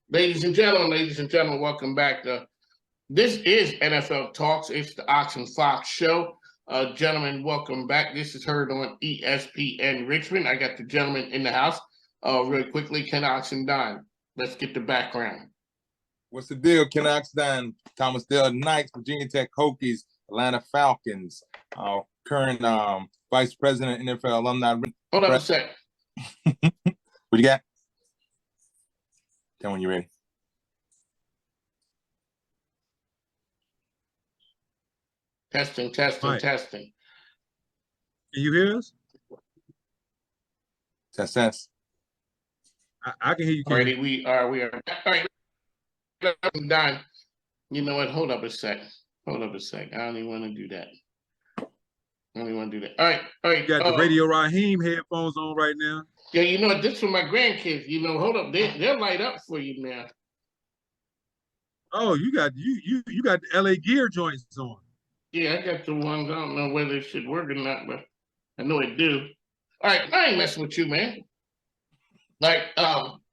Ladies and gentlemen, welcome back. This is NFL Talks. It's the Ox and Fox show. Gentlemen, welcome back. This is heard on ESPN Richmond. I got the gentleman in the house. Really quickly, Ken Oxendine. Let's get the background. What's the deal? Ken Oxendine, Thomas Dale Knights, Virginia Tech Hokies, Atlanta Falcons, current Vice President, NFL alumni. Hold on a sec. What you got? Tell when you're ready. Testing. Right. Testing. Can you hear us? Test. I can hear you. Alrighty, we are. All right. Done. You know what? Hold up a sec. I don't even want to do that. All right. You got the Radio Raheem headphones on right now. Yeah, you know what? This for my grandkids. You know, hold up. They'll light up for you now. Oh, you got the LA Gear joints on. Yeah, I got the ones. I don't know whether it should work or not, but I know it do. All right, I ain't messing with you, man. Like,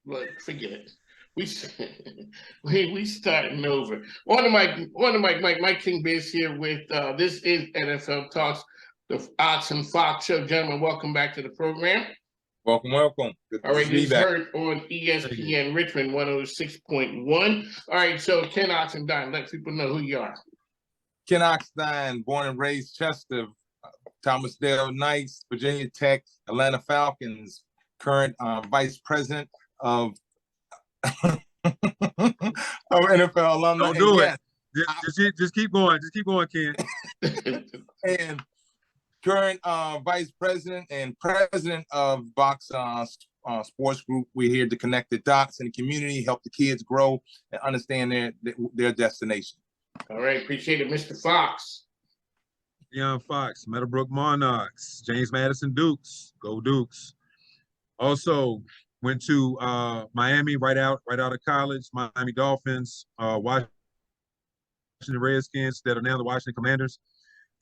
look, forget it. We starting over. One of my King Biz here with this is NFL Talks, the Ox and Fox show. Gentlemen, welcome back to the program. Welcome. Good All right, this is back. heard on ESPN Richmond 106.1. All right, so Ken Oxendine, let people know who you are. Ken Oxendine, born and raised Chester, Thomas Dale Knights, Virginia Tech, Atlanta Falcons, current Vice President of NFL alumni. Don't do it. Just keep going. Just keep going, Ken. And current Vice President and President of Box Sports Group. We're here to connect the dots in the community, help the kids grow and understand their destination. All right, appreciate it, Mr. Fox. Deion Fox, Meadowbrook Monarchs, James Madison Dukes, go Dukes. Also went to Miami right out of college, Miami Dolphins, Washington Redskins that are now the Washington Commanders,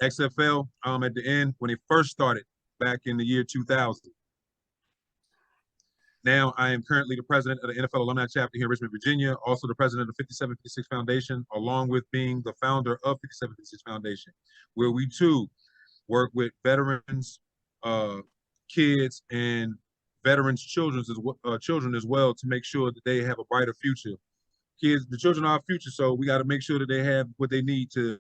XFL at the end when they first started back in the year 2000. Now I am currently the president of the NFL Alumni Chapter here in Richmond, Virginia, also the president of the 5756 Foundation, along with being the founder of 5756 Foundation, where we too work with veterans, kids, and veterans' children as well to make sure that they have a brighter future. Kids, the children are our future, so we got to make sure that they have what they need to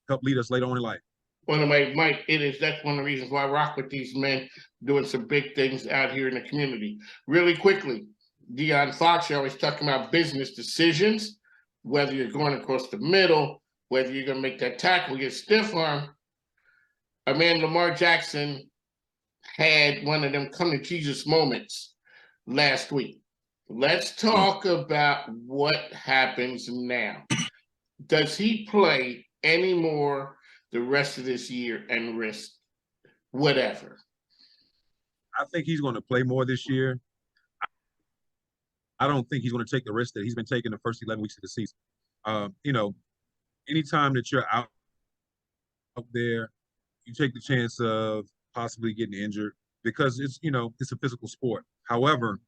help lead us later on in life. That's one of the reasons why I rock with these men doing some big things out here in the community. Really quickly, Deion Fox, you're always talking about business decisions, whether you're going across the middle, whether you're going to make that tackle, get stiff arm. Our man Lamar Jackson had one of them come to Jesus moments last week. Let's talk about what happens now. Does he play any more the rest of this year and risk whatever? I think he's going to play more this year. I don't think he's going to take the risk that he's been taking the first 11 weeks of the season. Anytime that you're out there, you take the chance of possibly getting injured because it's a physical sport. However,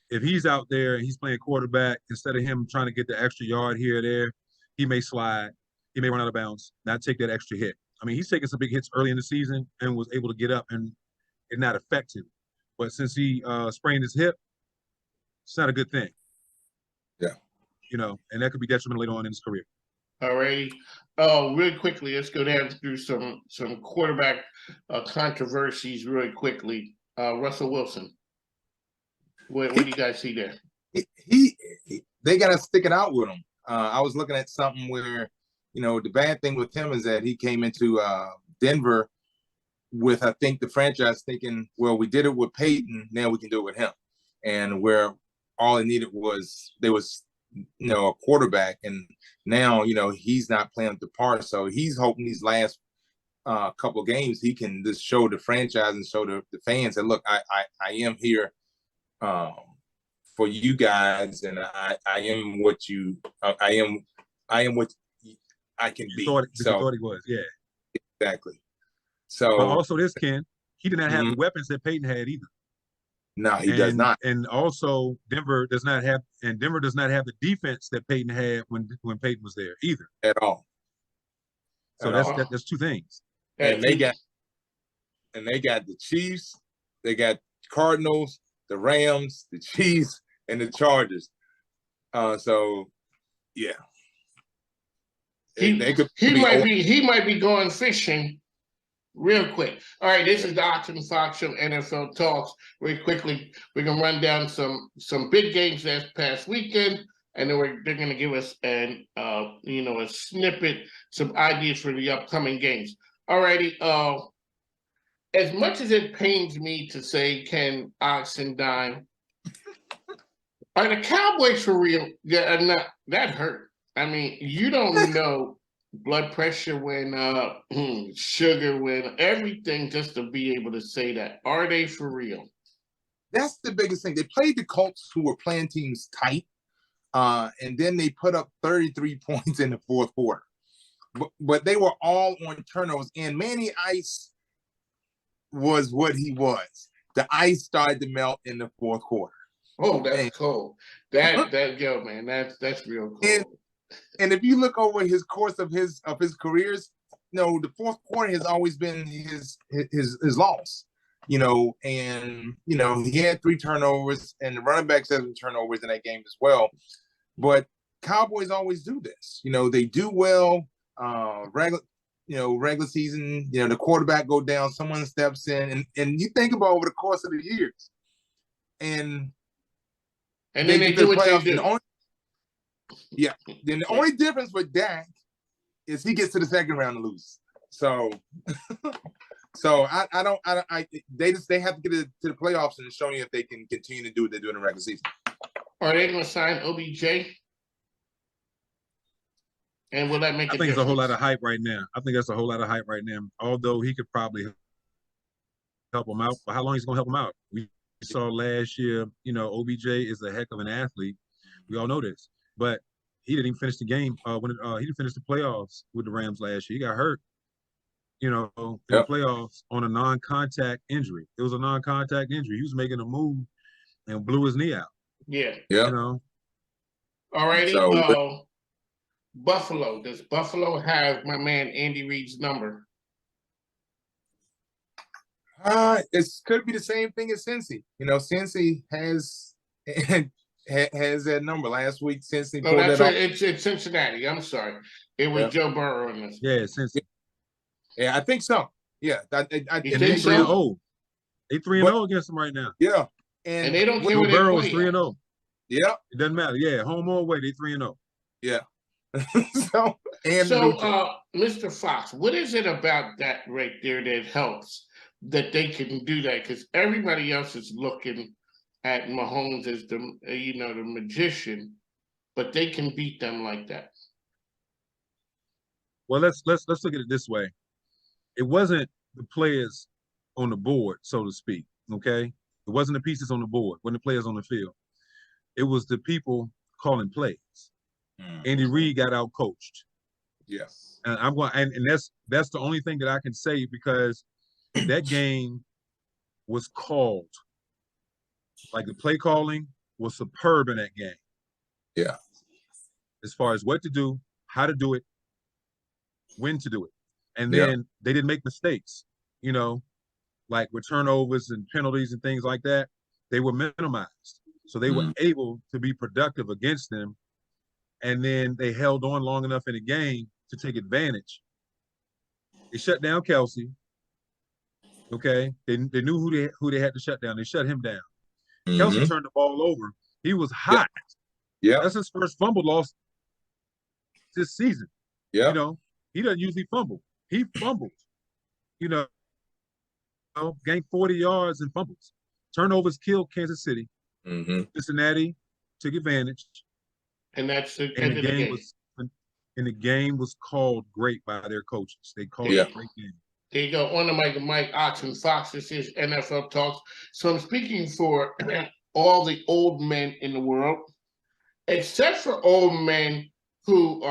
if he's out there and he's playing quarterback, instead of him trying to get the extra yard here or there, he may slide. He may run out of bounds, not take that extra hit. I mean, he's taken some big hits early in the season and was able to get up and it not affect him. But since he sprained his hip, it's not a good thing. Yeah. And that could be detrimental later on in his career. All righty. Oh, really quickly, let's go down through some quarterback controversies really quickly. Russell Wilson. What do you guys see there? They got to stick it out with him. I was looking at something where, the bad thing with him is that he came into Denver with, I think, the franchise thinking, well, we did it with Peyton, now we can do it with him. And where all it needed was a quarterback. And now, he's not playing with the part. So he's hoping these last couple of games he can just show the franchise and show the fans that, look, I am here for you guys, and I am what I can be. Thought he was, yeah. Exactly. So but also Ken, he did not have the weapons that Peyton had either. No, he does not And also Denver does not have the defense that Peyton had when Peyton was there either. at all. So At that's all. that's two things. And they got the Chiefs, they got Cardinals, the Rams, the Chiefs, and the Chargers. So yeah. He be might be going fishing real quick. All right, this is the Oxen Fox Show NFL Talks. Very quickly, we're gonna run down some big games this past weekend, and then they're gonna give us a snippet, some ideas for the upcoming games. All righty. As much as it pains me to say Ken Oxen dime, are the Cowboys for real? Yeah, that hurt. I mean, you don't know blood pressure when sugar when everything just to be able to say that. Are they for real? That's the biggest thing. They played the Colts, who were playing teams tight, and then they put up 33 points in the fourth quarter. But they were all on turnovers, and Manny Ice was what he was. The ice started to melt in the fourth quarter. Oh, that's cold. That man, that's real cold. And if you look over his course of his careers, the fourth quarter has always been his loss. And he had 3 turnovers, and the running backs had 7 turnovers in that game as well. But Cowboys always do this. They do well regular season. The quarterback go down, someone steps in, and you think about over the course of the years, and then they do what they do. Then the only difference with Dak is he gets to the second round and lose. So, they have to get to the playoffs and show you if they can continue to do what they do in the regular season. Are they going to sign OBJ? And will that make? I think it's a whole lot of hype right now. I think that's a whole lot of hype right now. Although he could probably help him out, but how long he's going to help him out? We saw last year. OBJ is a heck of an athlete. We all know this, but he didn't even finish the game when he didn't finish the playoffs with the Rams last year. He got hurt, in the playoffs on a non-contact injury. It was a non-contact injury. He was making a move and blew his knee out. Yeah. Yeah. All righty. So, Buffalo. Does Buffalo have my man Andy Reid's number? It could be the same thing as Cincy. Cincy has that number. Last week, Cincy pulled that off. It's Cincinnati. I'm sorry. It was Joe Burrow in this. Yeah, Cincy. Yeah, I think so. Yeah, I think 3-0. They 3-0 against them right now. Yeah, and they don't care Joe what Burrow is 3-0. Yeah, it doesn't matter. Yeah, home or away, they 3-0. Yeah. So, Mr. Fox, what is it about that right there that helps that they can do that? Because everybody else is looking at Mahomes as the magician, but they can beat them like that. Well, let's look at it this way. It wasn't the players on the board, so to speak. Okay, it wasn't the pieces on the board, wasn't the players on the field. It was the people calling plays. Andy Reid got out coached. Yes, and I'm going, and that's the only thing that I can say, because that game was called. Like, the play calling was superb in that game. Yeah, as far as what to do, how to do it, when to do it, and then they didn't make mistakes. Like with turnovers and penalties and things like that, they were minimized, so they were able to be productive against them. And then they held on long enough in the game to take advantage. They shut down Kelsey. Okay, they knew who they had to shut down. They shut him down. Kelsey turned the ball over. He was hot. Yeah, that's his first fumble loss this season. Yeah, he doesn't usually fumble. He fumbled. Gained 40 yards and fumbles. Turnovers killed Kansas City. Cincinnati took advantage. And that's the end of the game. And the game was called great by their coaches. They called it a great game. There you go. On the Mike Oxen Fox. This is NFL Talks. So I'm speaking for all the old men in the world, except for old men who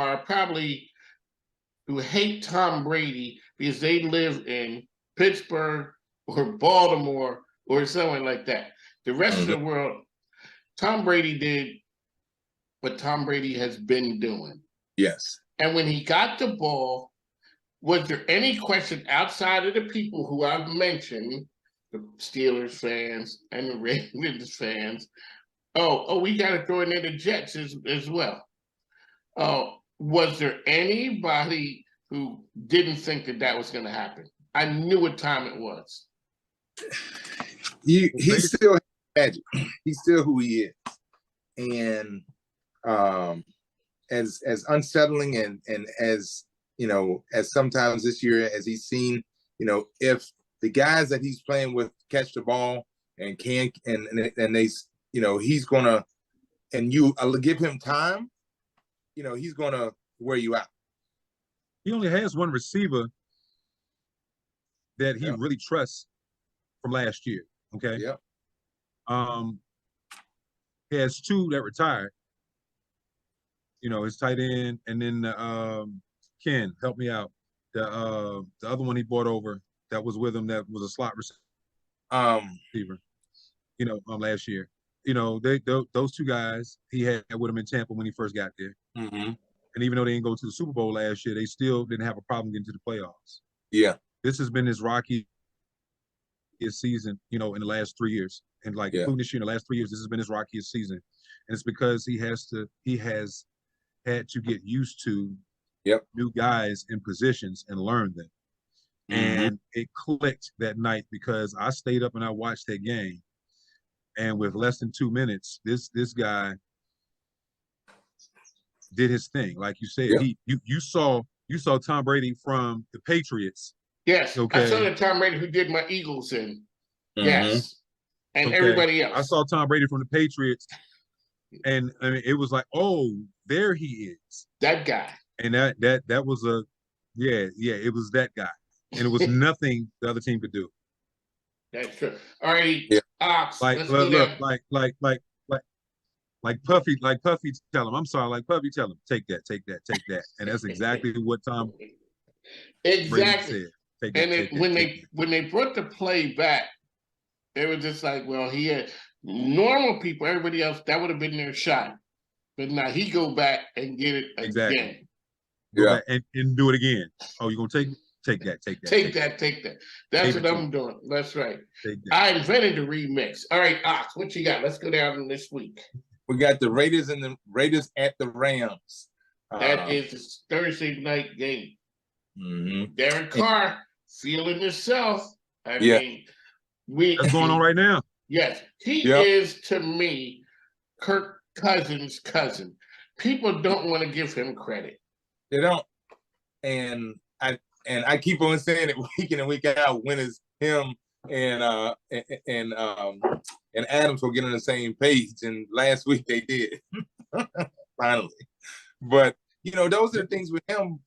hate Tom Brady because they live in Pittsburgh or Baltimore or something like that. The rest of the world, Tom Brady did what Tom Brady has been doing. Yes. And when he got the ball, was there any question outside of the people who I've mentioned, the Steelers fans and the Ravens fans? Oh, we got to throw in there the Jets as well. Was there anybody who didn't think that was going to happen? I knew what time it was. He's still magic. He's still who he is, and as unsettling and as as sometimes this year as he's seen, if the guys that he's playing with catch the ball and they, he's gonna, and you give him time, he's gonna wear you out. He only has one receiver that he really trusts from last year. Okay. Yep. He has two that retired. His tight end, and then Ken, help me out. The other one he brought over that was with him that was a slot receiver. Last year. Those two guys he had with him in Tampa when he first got there. Mm-hmm. And even though they didn't go to the Super Bowl last year, they still didn't have a problem getting to the playoffs. Yeah. This has been his rocky season, in the last 3 years. And including this year, in the last 3 years, this has been his rockiest season. And it's because he has had to get used to new guys in positions and learn them. Mm-hmm. And it clicked that night because I stayed up and I watched that game. And with less than 2 minutes, this guy did his thing. Like you said, you saw Tom Brady from the Patriots. Yes, okay. I saw the Tom Brady who did my Eagles in. Mm-hmm. Yes, and everybody else. I saw Tom Brady from the Patriots, and I mean, it was like, oh, there he is. That guy. And that was it was that guy, and it was nothing the other team could do. That's true. All right, Ox. Like Puffy tell him, I'm sorry, like Puffy tell him, take that, and that's exactly what Tom exactly said. When they brought the play back, they were just like, well, he had normal people, everybody else, that would have been their shot, but now he go back and get it again. Yeah, and do it again. Oh, you gonna take that. Take that. That's what I'm doing. That's right. I invented the remix. All right, Ox, what you got? Let's go down this week. We got the Raiders at the Rams. That is the Thursday night game. Mm-hmm. Derek Carr feeling himself. I mean, that's going on right now. Yes, he is to me Kirk Cousins' cousin. People don't want to give him credit. They don't, and I keep on saying it week in and week out. When is him and Adams will get on the same page? And last week they did finally. But those are the things with him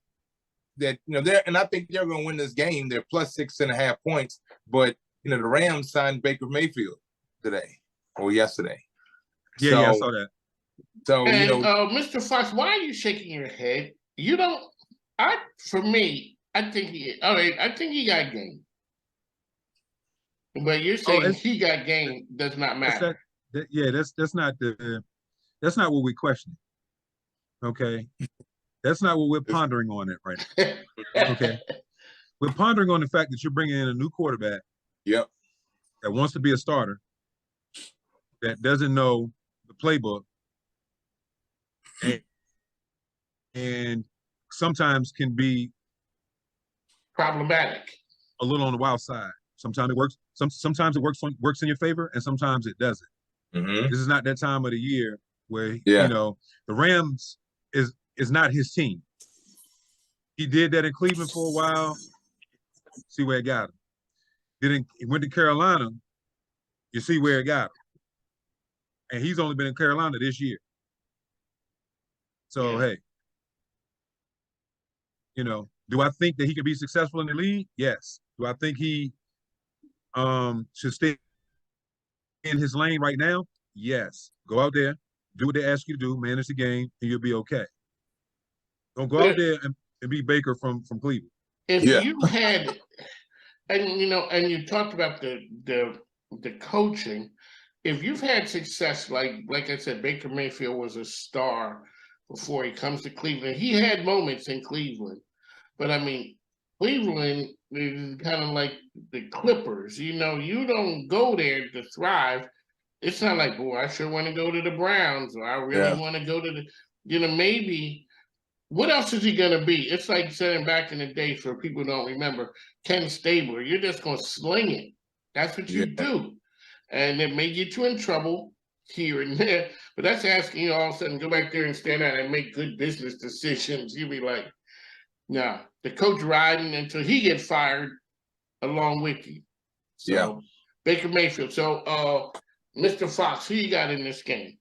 that and I think they're going to win this game. They're plus 6.5 points. But the Rams signed Baker Mayfield today or yesterday. Yeah, I saw that. So Mr. Fox, why are you shaking your head? You don't. For me, I think he. All right, I think he got game. But you're saying he got game does not matter. That's not what we're questioning. Okay, that's not what we're pondering on it right now. Okay, we're pondering on the fact that you're bringing in a new quarterback. Yep. That wants to be a starter. That doesn't know the playbook. And sometimes can be problematic, a little on the wild side. Sometimes it works. Sometimes it works in your favor, and sometimes it doesn't. Mm-hmm. This is not that time of the year where the Rams is not his team. He did that in Cleveland for a while. See where it got him. Then he went to Carolina. You see where it got him. And he's only been in Carolina this year. So hey. Do I think that he can be successful in the league? Yes. Do I think he should stay in his lane right now? Yes. Go out there, do what they ask you to do, manage the game, and you'll be okay. Don't go out there and be Baker from Cleveland. If you had, and you talked about the coaching, if you've had success, like I said, Baker Mayfield was a star before he comes to Cleveland. He had moments in Cleveland, but I mean, Cleveland is kind of like the Clippers. You know, you don't go there to thrive. It's not like, boy, I sure want to go to the Browns, or I really want to go to the, maybe. What else is he gonna be? It's like saying back in the day, for people who don't remember, Ken Stabler. You're just gonna sling it. That's what you do, and it may get you in trouble here and there. But that's asking you all of a sudden go back there and stand out and make good business decisions. You'll be like, no, the coach riding until he gets fired along with you. So Baker Mayfield. So Mr. Fox, who you got in this game?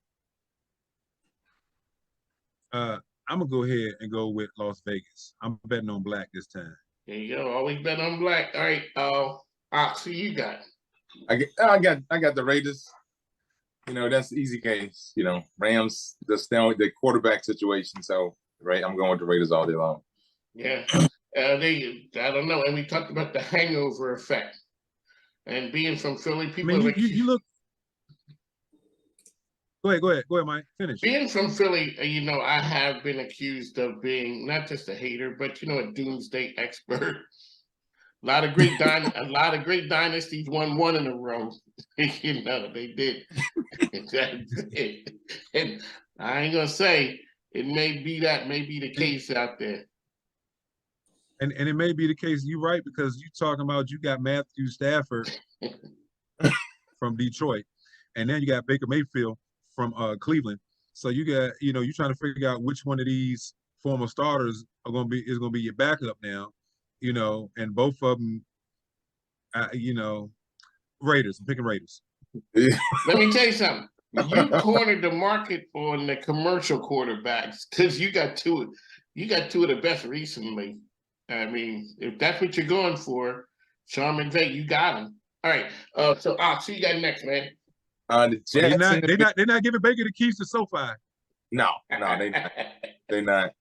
I'm gonna go ahead and go with Las Vegas. I'm betting on black this time. There you go. Always bet on black. All right, Ox, who you got? I got the Raiders. You know, that's the easy case. You know, Rams just down with the quarterback situation. So, right, I'm going with the Raiders all day long. Yeah, I don't know. And we talked about the hangover effect, and being from Philly, people. I mean, you look. Go ahead, Mike. Finish. Being from Philly, I have been accused of being not just a hater, but a doomsday expert. A lot of great dynasties won one in a row. They did. And I ain't gonna say it may be the case out there. And it may be the case. You're right, because you talking about you got Matthew Stafford from Detroit, and then you got Baker Mayfield from Cleveland. So you got, you're trying to figure out which one of these former starters is gonna be your backup now, and both of them, Raiders. I'm picking Raiders. Let me tell you something. You cornered the market on the commercial quarterbacks because you got two of the best recently. I mean, if that's what you're going for, Sean McVay, you got him. All right. So Ox, who you got next, man? The Jets. They're not giving Baker the keys to SoFi. No, they not. They're not.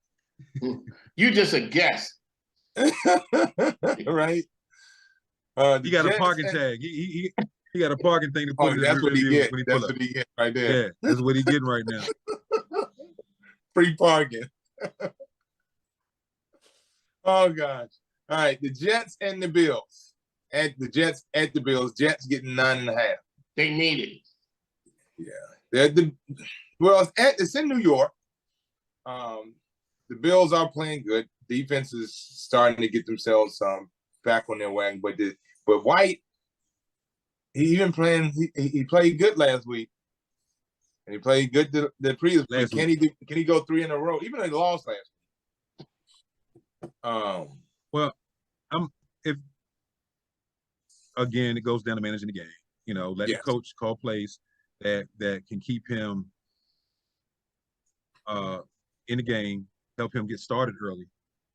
You just a guess. Right. He got a parking tag. He got a parking thing to put in that's his what he review get. when he That's pull up. what he get right there. Yeah, that's what he getting right now. Free parking. Oh gosh. All right. The Jets and the Bills. The Jets at the Bills. Jets getting 9.5. They need it. Yeah. It's in New York. The Bills are playing good. Defense is starting to get themselves back on their wagon. But White, he played good last week. And he played good the previous week. Can he go 3 in a row? Even though he lost last week. Well, if again it goes down to managing the game. Let the coach call plays that can keep him in the game, help him get started early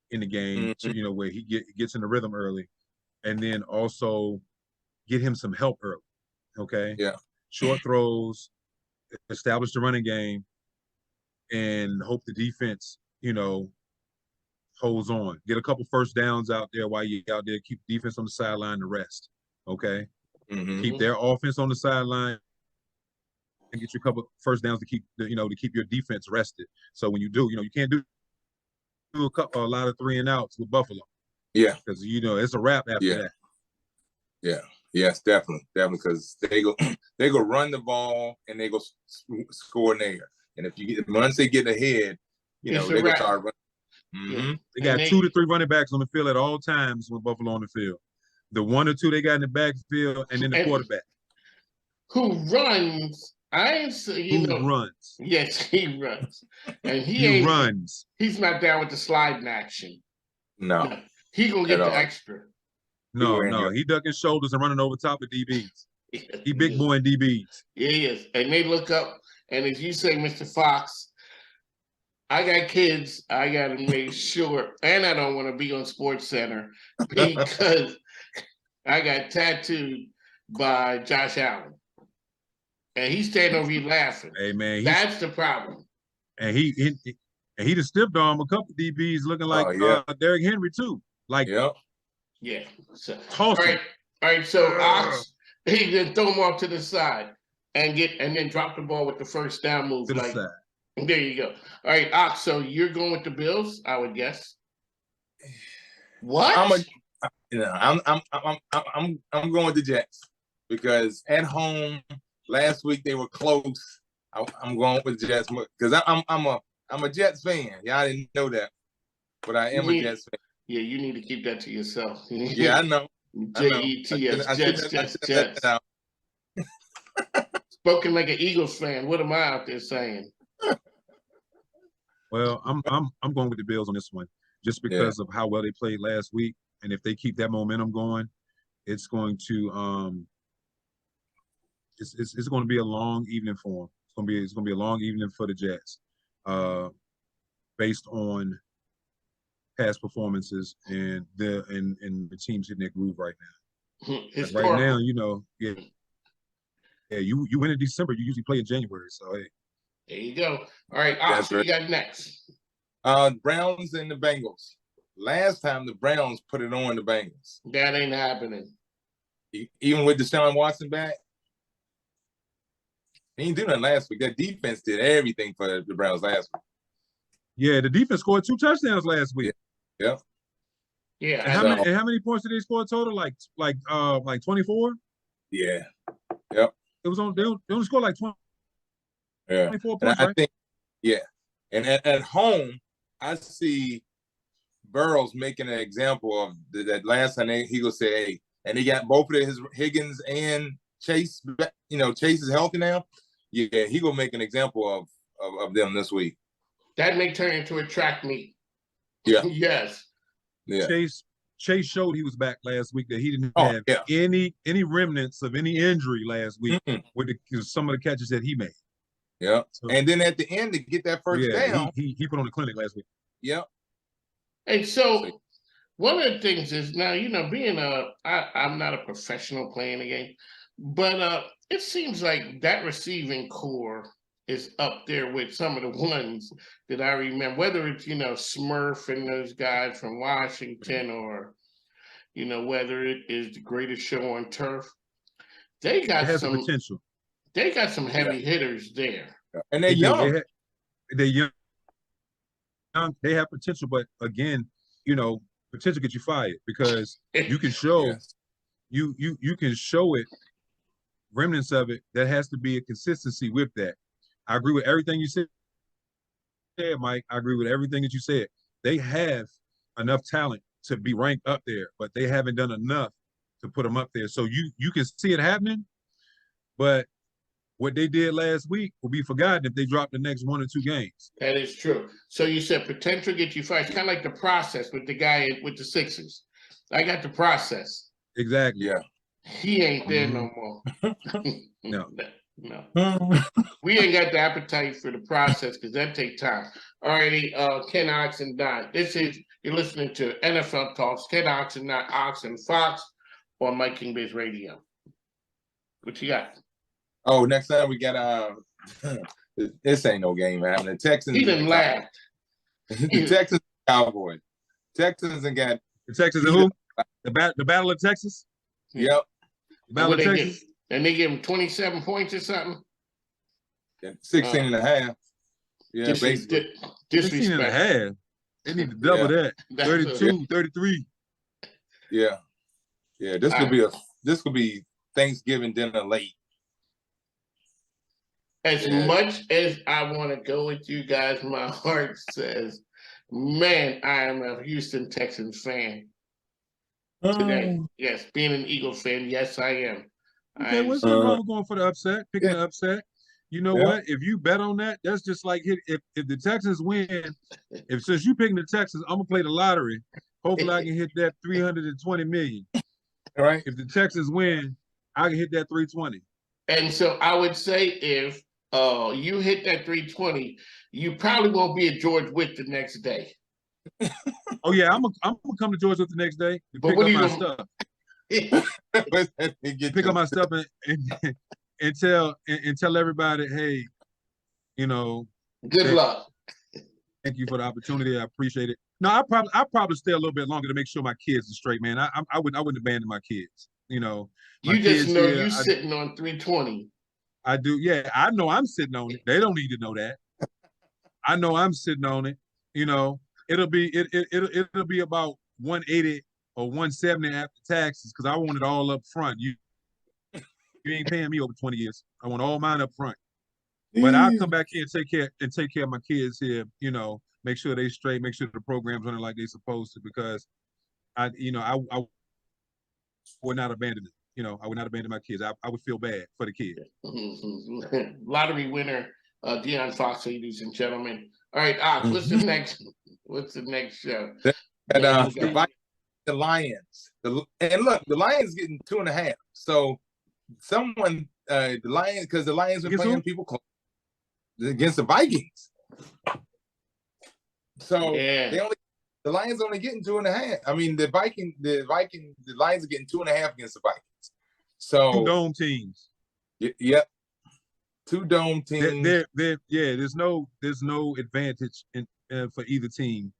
in the game, so where he gets in the rhythm early, and then also get him some help early. Okay. Yeah. Short throws, establish the running game, and hope the defense, holds on. Get a couple first downs out there while you're out there. Keep defense on the sideline to rest. Okay. Mm-hmm. Keep their offense on the sideline and get you a couple first downs to keep your defense rested. So when you do, you can't do a lot of 3 and outs with Buffalo. Yeah. Because it's a wrap after that. Yeah. Yes, definitely. Because they go run the ball and they go score in there. And once they get ahead, they go start running. Mm-hmm. They got 2 to 3 running backs on the field at all times with Buffalo on the field. The 1 or 2 they got in the backfield, and then the quarterback. Who runs? Runs? Yes, he runs. And he runs. He's not down with the sliding action. No. He gonna get the extra. No. He ducking shoulders and running over top of DBs. He big boy in DBs. Yeah, he is. And they look up, and as you say, Mr. Fox, I got kids. I got to make sure, and I don't want to be on Sports Center because I got tattooed by Josh Allen, and he's standing over here laughing. Hey man, that's the problem. And he just stiffed arm a couple DBs looking like Derrick Henry too. Like yeah. So, all right. So Ox, he just throw him off to the side. and then drop the ball with the first down move. To the Like, side. there you go. All right, Ox, so you're going with the Bills, I would guess. What? I'm going with the Jets because at home last week they were close. I'm going with the Jets because I'm a Jets fan. Y'all didn't know that, but I am a Jets fan. Yeah, you need to keep that to yourself. Yeah, I know. Jets, Jets. Spoken like an Eagles fan. What am I out there saying? Well, I'm going with the Bills on this one, just because of how well they played last week, and if they keep that momentum going, it's going to it's going to be a long evening for them. It's going to be a long evening for the Jets, based on past performances and the teams hitting their groove right now. Right now, you win in December. You usually play in January, so hey. There you go. All right, Ox, what you got next? Browns and the Bengals. Last time the Browns put it on the Bengals. That ain't happening. Even with Deshaun Watson back, he didn't do nothing last week. That defense did everything for the Browns last week. Yeah, the defense scored 2 touchdowns last week. Yeah. Yeah. And how many points did they score total? Like 24? Yeah. Yep. It was on. They only scored like 20. Yeah. 24 points, right? I think, and at home, I see Burrows making an example of that last time he will say, hey, and he got both of his Higgins and Chase. Chase is healthy now. Yeah, he will make an example of them this week. That may turn into a track meet. Yeah. Yes. Yeah. Chase showed he was back last week, that he didn't have any remnants of any injury last week with some of the catches that he made. Yeah. So, and then at the end to get that first down. He put on the clinic last week. Yep. And so one of the things is now, being I'm not a professional playing the game, but it seems like that receiving core is up there with some of the ones that I remember, whether it's, Smurf and those guys from Washington or, whether it is the Greatest Show on Turf. They got some potential. They got some heavy hitters there. And they're young. They're young. They have potential, but again, potential gets you fired because you can show you can show it, remnants of it. That has to be a consistency with that. I agree with everything you said, Mike. I agree with everything that you said. They have enough talent to be ranked up there, but they haven't done enough to put them up there. So you can see it happening, but what they did last week will be forgotten if they drop the next 1 or 2 games. That is true. So you said potential get you fired. It's kind of like the process with the guy with the Sixers. I got the process. Exactly. Yeah. He ain't there no more. No. We ain't got the appetite for the process because that takes time. All righty, Ken Ox and Don. You're listening to NFL Talks. Ken Ox and not Ox and Fox on Mike King Biz Radio. What you got? Oh, next time we got this ain't no game happening. The Texans. He didn't laugh. The Texans Cowboys. Texans and got the Texans and who? The Battle of Texas? Yep. The Battle of Texas. And they give him 27 points or something? 16 and a half. Yeah, basically. 16 and a half. They need to double that. 32, 33. Yeah. Yeah, this could be Thanksgiving dinner late. As much as I want to go with you guys, my heart says, man, I am a Houston Texans fan today. Yes, being an Eagles fan, yes, I am. Okay, what's wrong with going for the upset, picking the upset? You know what? If you bet on that, that's just like if the Texans win, since you picking the Texans, I'm gonna play the lottery. Hopefully I can hit that 320 million. All right. If the Texans win, I can hit that 320. And so I would say if you hit that 320, you probably won't be at George Witt the next day. Oh yeah, I'm gonna come to George Witt the next day to pick up my stuff. Pick up my stuff and tell everybody, hey, good luck. Thank you for the opportunity. I appreciate it. No, I probably stay a little bit longer to make sure my kids are straight, man. I wouldn't abandon my kids. You just know you're sitting on 320. I do. Yeah, I know I'm sitting on it. They don't need to know that. I know I'm sitting on it. You know, it'll be about 180 or 170 after taxes because I want it all up front. You ain't paying me over 20 years. I want all mine up front. But I'll come back here and take care of my kids here, you know, make sure they straight, make sure the program's running like they supposed to, because I would not abandon it. You know, I would not abandon my kids. I would feel bad for the kids. Lottery winner, Deion Fox, ladies and gentlemen. All right, Ox, what's the next show? And the Lions. And look, the Lions getting 2.5. So someone the Lions, because the Lions are playing people close against the Vikings. So the Lions only getting 2.5. I mean, the Lions are getting 2.5 against the Vikings. So 2 dome teams. Yep. 2 dome teams. There's no advantage for either team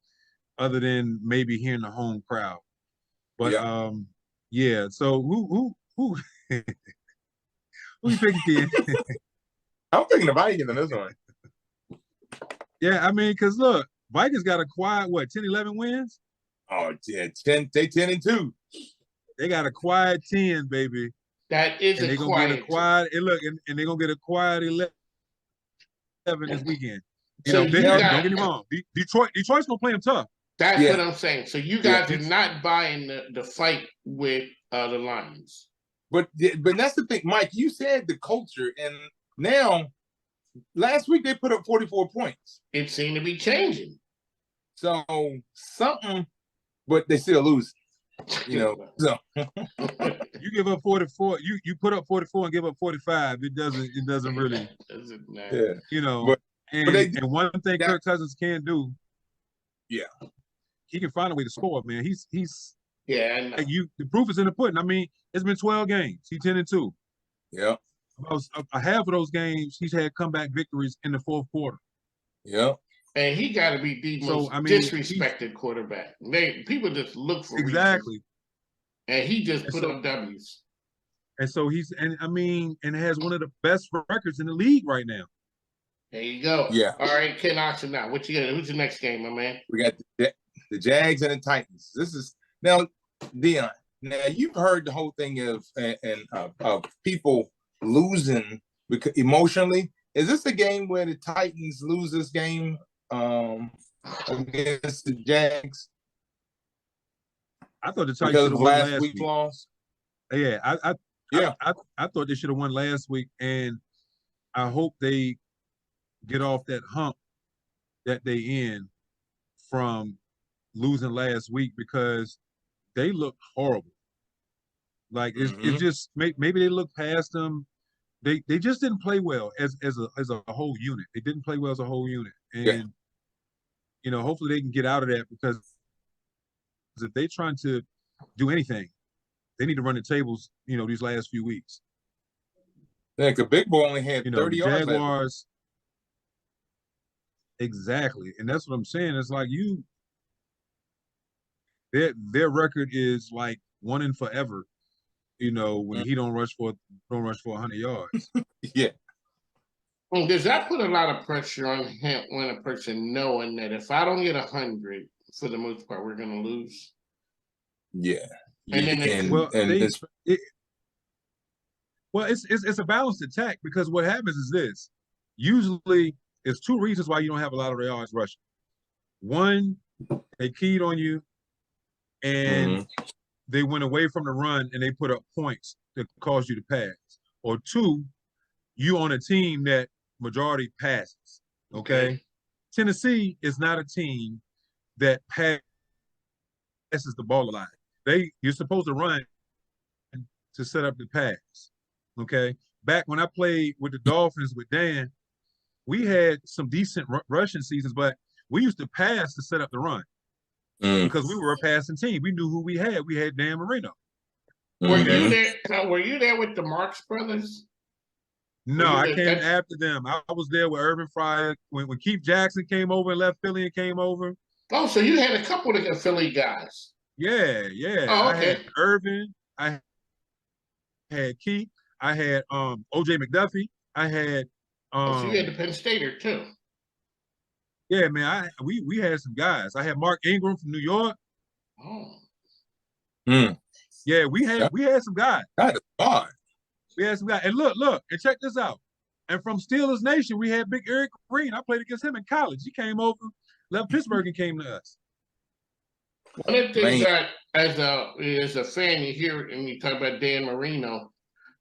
other than maybe hearing the home crowd. But so who who you picking, kid? I'm picking the Vikings in this one. Yeah, I mean, because look, Vikings got a quiet, 10, 11 wins? Oh, yeah, 10, they 10-2. They got a quiet 10, baby. That is and a quiet. And they're gonna get a quiet 11 this weekend. So don't get me wrong. Detroit's gonna play them tough. That's what I'm saying. So you guys are not buying the fight with the Lions. But that's the thing, Mike. You said the culture, and now last week they put up 44 points. It seemed to be changing. So something, but they still lose. You know, so you give up 44, you put up 44 and give up 45. It doesn't really you know. But one thing Kirk Cousins can do, he can find a way to score, man. He's the proof is in the pudding. I mean, it's been 12 games. He's 10-2. Yeah. About a half of those games, he's had comeback victories in the fourth quarter. Yeah. And he got to be the most disrespected quarterback. People just look for reasons. And he just put up W's. And so and has one of the best records in the league right now. There you go. Yeah. All right, Ken Oxen now. What you got? Who's the next game, my man? We got the Jags and the Titans. This is now, Deion. Now you've heard the whole thing of people losing because emotionally. Is this a game where the Titans lose this game against the Jags? I thought the Titans should have won last week. Loss. Yeah, I thought they should have won last week, and I hope they get off that hump that they in from losing last week because they look horrible. Like it's just maybe they look past them. They just didn't play well as a whole unit. They didn't play well as a whole unit, and hopefully they can get out of that because if they're trying to do anything, they need to run the tables. These last few weeks. Yeah, because Big Boy only had 30 yards. Jaguars. Exactly, and that's what I'm saying. It's like their record is like 1 and forever. When he don't rush for 100 yards. Yeah. Well, does that put a lot of pressure on him when a person knowing that if I don't get 100, for the most part, we're going to lose? Yeah. And then it's a balanced attack because what happens is this. Usually, it's 2 reasons why you don't have a lot of yards rushing. One, they keyed on you, and they went away from the run and they put up points that caused you to pass. Or 2, you on a team that majority passes. Okay? Tennessee is not a team that passes the ball a lot. You're supposed to run to set up the pass. Okay? Back when I played with the Dolphins with Dan, we had some decent rushing seasons, but we used to pass to set up the run. Because we were a passing team. We knew who we had. We had Dan Marino. Were you there with the Marx brothers? No, I came after them. I was there with Irvin Fryer when Keith Jackson came over and left Philly and came over. Oh, so you had a couple of Philly guys. Yeah. Oh, okay. I had Irvin. I had Keith. I had OJ McDuffie. I had So you had the Penn Stater too. yeah, man, we had some guys. I had Mark Ingram from New York. Oh, Hmm. Yeah, we had some guys. That is odd. We had some guys. And look, and check this out. And from Steelers Nation, we had Big Eric Green. I played against him in college. He came over, left Pittsburgh, and came to us. one of the things Man. that as a fan, you hear it and you talk about Dan Marino,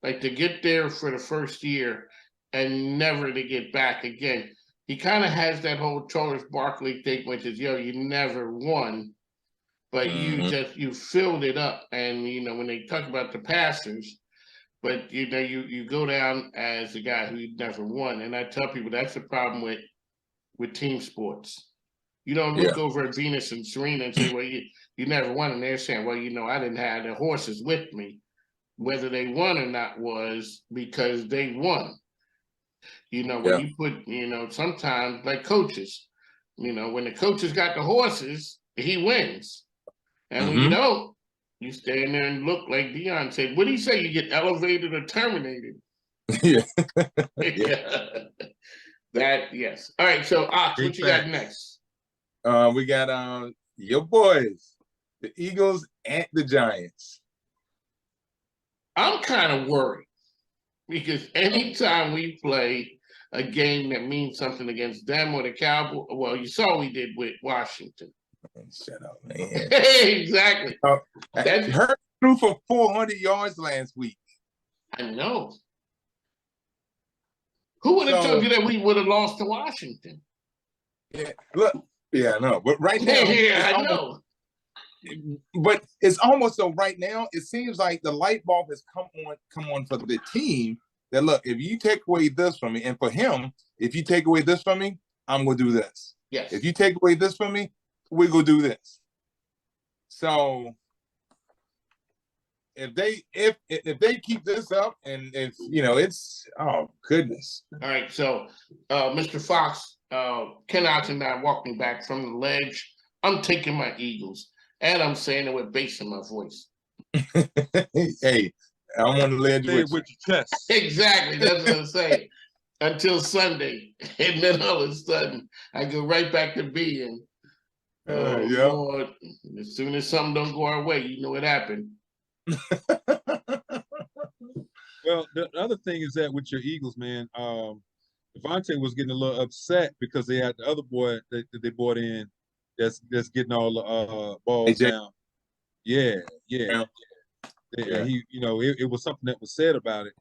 like to get there for the first year and never to get back again. He kind of has that whole Charles Barkley thing, which is, you never won, but you filled it up. And when they talk about the passers, but you go down as a guy who never won. And I tell people that's the problem with team sports. You don't look over at Venus and Serena and say, well, you never won. And they're saying, well, I didn't have the horses with me. Whether they won or not was because they won. When you put, sometimes like coaches, when the coaches got the horses, he wins. And when you don't, you stand there and look like Dion said. What do you say? You get elevated or terminated? Yeah. That, yes. All right. So, Ox, what you got next? We got your boys, the Eagles and the Giants. I'm kind of worried because anytime we play a game that means something against them or the Cowboys, well, you saw we did with Washington. Shut up, man. Exactly. That Hurt threw for 400 yards last week. I know. Who would have told you that we would have lost to Washington? Yeah, look. Yeah, I know. But right now, yeah, I know. But it's almost so right now, it seems like the light bulb has come on for the team that look, if you take away this from me, and for him, if you take away this from me, I'm gonna do this. Yes. If you take away this from me, we're gonna do this. So if they keep this up, and if it's oh goodness. All right, so Mr. Fox, Ken Oxen and I walking back from the ledge. I'm taking my Eagles, and I'm saying it with bass in my voice. Hey, I'm on the ledge with your chest. Exactly, that's what I'm saying. Until Sunday, and then all of a sudden, I go right back to being. Lord, as soon as something don't go our way, you know what happened. Well, the other thing is that with your Eagles, man, Devontae was getting a little upset because they had the other boy that they brought in that's getting all the balls down. Yeah. He, it was something that was said about it.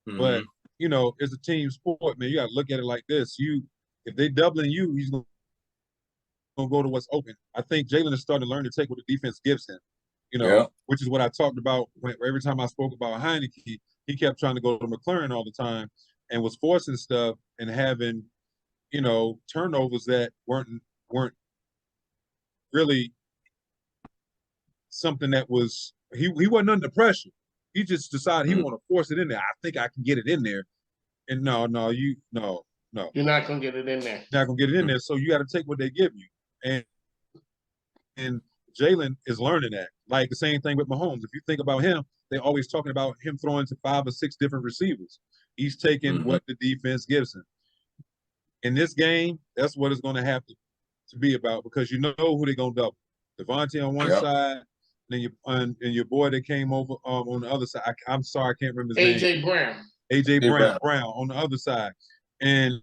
But it's a team sport, man. You got to look at it like this: if they doubling you, he's gonna go to what's open. I think Jalen is starting to learn to take what the defense gives him. Which is what I talked about every time I spoke about Heineke. He kept trying to go to McLaurin all the time and was forcing stuff and having, turnovers that weren't really something that was he wasn't under pressure. He just decided he want to force it in there. I think I can get it in there. And no. You're not gonna get it in there. Not gonna get it in there. So you got to take what they give you. And Jalen is learning that. Like the same thing with Mahomes. If you think about him, they're always talking about him throwing to 5 or 6 different receivers. He's taking what the defense gives him. In this game, that's what it's going to have to be about, because you know who they're going to double. Devontae on one side, and your boy that came over on the other side. I'm sorry, I can't remember his name. AJ Brown. AJ Brown on the other side. And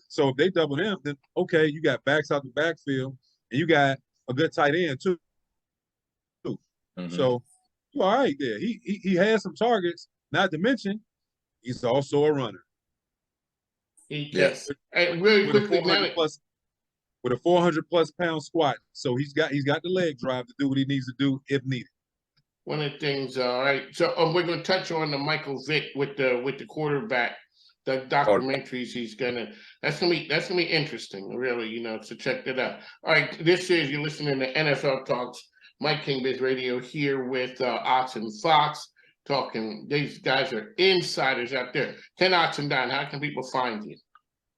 so if they double him, then okay, you got backs out the backfield, and you got a good tight end too. So you're all right there. He has some targets, not to mention he's also a runner. Yes. And really quickly, with a 400+ pound squat. So he's got the leg drive to do what he needs to do if needed. One of the things, all right. So we're going to touch on the Michael Vick with the quarterback, the documentaries that's gonna be interesting, really, so check that out. All right, this is, you're listening to NFL Talks, Mike King Biz Radio here with Ox and Fox, talking. These guys are insiders out there. Ken Oxendine, how can people find you?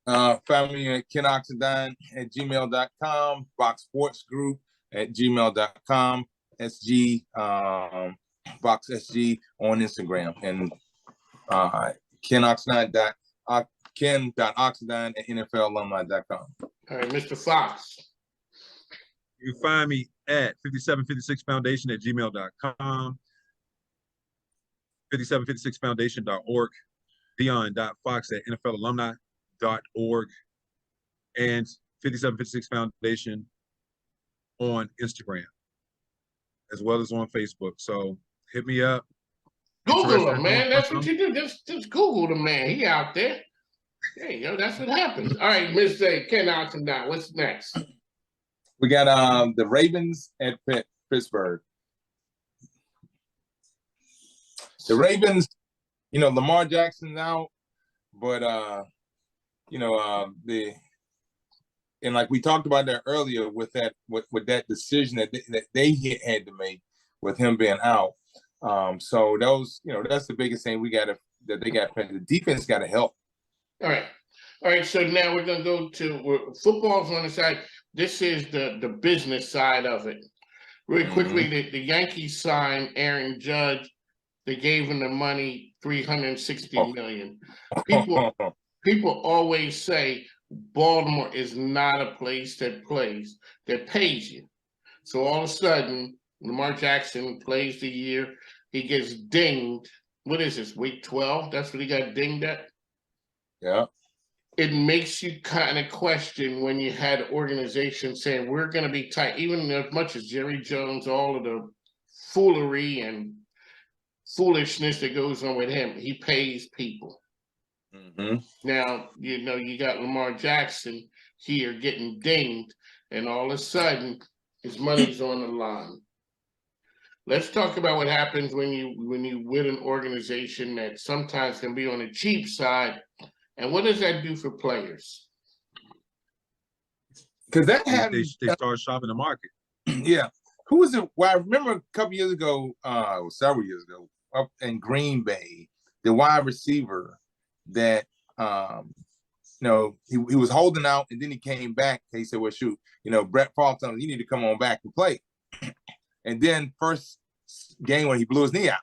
Find me at kenoxendine@gmail.com, Fox Sports Group @gmail.com, SG Fox SG on Instagram, and KenOxendine ken.oxendine@nflalumni.com. All right, Mr. Fox. You can find me at 5756foundation@gmail.com, 5756foundation.org, Dion.fox@nflalumni.org, and 5756 Foundation on Instagram, as well as on Facebook. So hit me up. Google Interested him, in man. doing That's what something? you do. Just Google the man. He out there. Hey, yo, that's what happens. All right, Mr. Ken Oxendine, what's next? We got the Ravens at Pittsburgh. The Ravens, Lamar Jackson's out, but and like we talked about that earlier with that decision that they had to make with him being out. So those, that's the biggest thing that they got. The defense got to help. All right. So now we're gonna go to football's on the side. This is the business side of it. Really quickly, the Yankees signed Aaron Judge. They gave him the money, $360 million. People always say Baltimore is not a place that pays you. So all of a sudden, Lamar Jackson plays the year. He gets dinged. What is this, week 12? That's what he got dinged at? Yeah. It makes you kind of question when you had organizations saying, we're going to be tight, even as much as Jerry Jones, all of the foolery and foolishness that goes on with him. He pays people. Now, you got Lamar Jackson here getting dinged, and all of a sudden, his money's on the line. Let's talk about what happens when you with an organization that sometimes can be on the cheap side, and what does that do for players? Because that They happened. they start shopping the market. Yeah. Who was it? Well, I remember a couple years ago, several years ago, up in Green Bay, the wide receiver that he was holding out, and then he came back. He said, "Well, shoot, Brett Favre told him, you need to come on back and play." And then first game when he blew his knee out,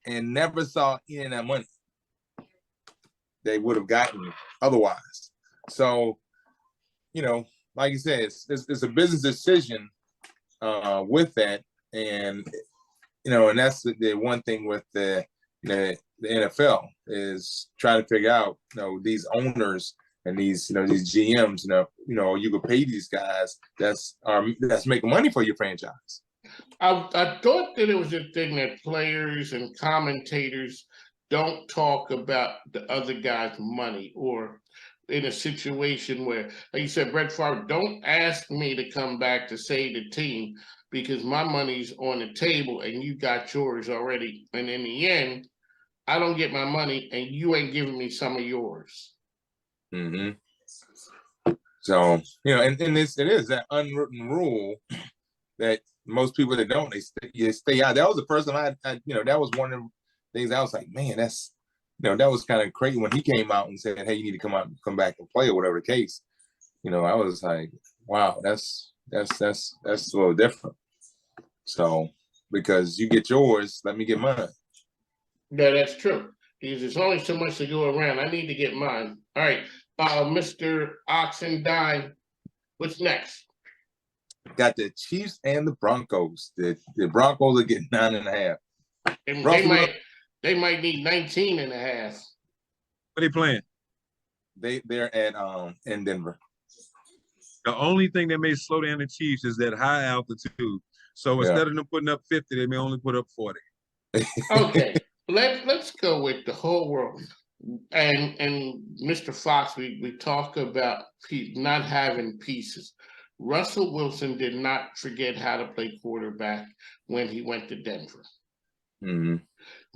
and never saw any of that money they would have gotten otherwise. So, like you said, it's a business decision with that, and and that's the one thing with the NFL is trying to figure out, these owners and these these GMs, you could pay these guys that's making money for your franchise. I thought that it was a thing that players and commentators don't talk about the other guy's money, or in a situation where, like you said, Brett Favre, don't ask me to come back to save the team because my money's on the table and you got yours already. And in the end, I don't get my money and you ain't giving me some of yours. So, and it is that unwritten rule that most people that don't, they stay out. That was the first time I that was one of the things I was like, man, that's, that was kind of crazy when he came out and said, hey, you need to come back and play, or whatever the case. I was like, wow, that's a little different. So, because you get yours, let me get mine. Yeah, that's true. Because there's only so much to go around. I need to get mine. All right, Mr. Oxendine, what's next? Got the Chiefs and the Broncos. The Broncos are getting 9.5. And they might need 19.5. What are they playing? They're at in Denver. The only thing that may slow down the Chiefs is that high altitude. So instead of them putting up 50, they may only put up 40. Okay, let's go with the whole world. And Mr. Fox, we talk about not having pieces. Russell Wilson did not forget how to play quarterback when he went to Denver.